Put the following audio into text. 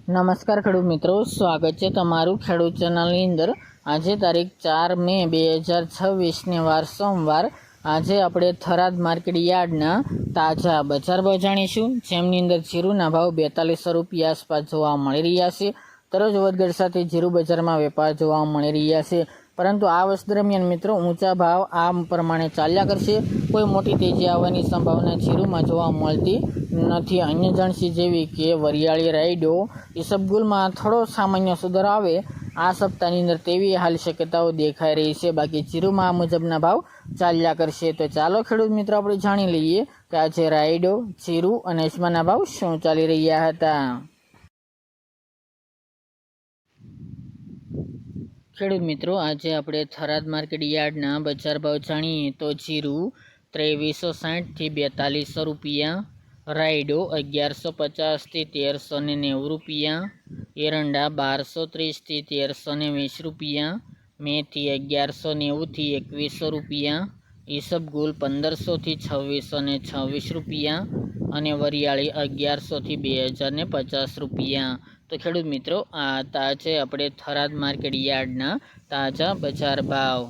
નમસ્કાર ખેડૂત મિત્રો, સ્વાગત છે તમારું ખેડૂત ચેનલની અંદર। આજે તારીખ 4 મે 2026 વાર સોમવાર। આજે આપણે થરાદ માર્કેટ યાર્ડના તાજા બજાર ભાવ જાણીશું, જેમની અંદર જીરુના ભાવ 4200 રૂપિયા આસપાસ જોવા મળી રહ્યા છે। દરરોજ વધઘટ સાથે જીરુ બજારમાં વેપાર જોવા મળી રહ્યા છે, પરંતુ આ વર્ષ દરમિયાન મિત્રો ઊંચા ભાવ આ પ્રમાણે ચાલ્યા કરશે। કોઈ મોટી તેજી આવવાની સંભાવના જીરુમાં જોવા મળતી નથી। અન્ય જણસી જેવી કે વરિયાળી, રાયડો, ઈસબગુલમાં થોડો સામાન્ય સુધારો આવે આ સપ્તાહની અંદર તેવી હાલ શક્યતાઓ દેખાઈ રહી છે। બાકી જીરુમાં આ મુજબના ભાવ ચાલ્યા કરશે। તો ચાલો ખેડૂત મિત્રો આપણે જાણી લઈએ કે આજે રાયડો, જીરુ અને અજમાના ભાવ શું ચાલી રહ્યા હતા। ખેડૂત મિત્રો, આજે આપણે થરાદ માર્કેટ યાર્ડના બજાર ભાવ જાણીએ તો જીરુ 2360 થી 4200 રૂપિયા, રાયડો 1150 થી 1390 રૂપિયા, એરંડા 1230 થી 1320 રૂપિયા, મેથી 1190 થી 2100 રૂપિયા, ઈસબગુલ 1500 થી 2626 રૂપિયા અને વરિયાળી 1100 થી 2050 રૂપિયા। તો ખેડૂત મિત્રો, આ તાજે આપણે થરાદ માર્કેટ યાર્ડના તાજા બજાર ભાવ।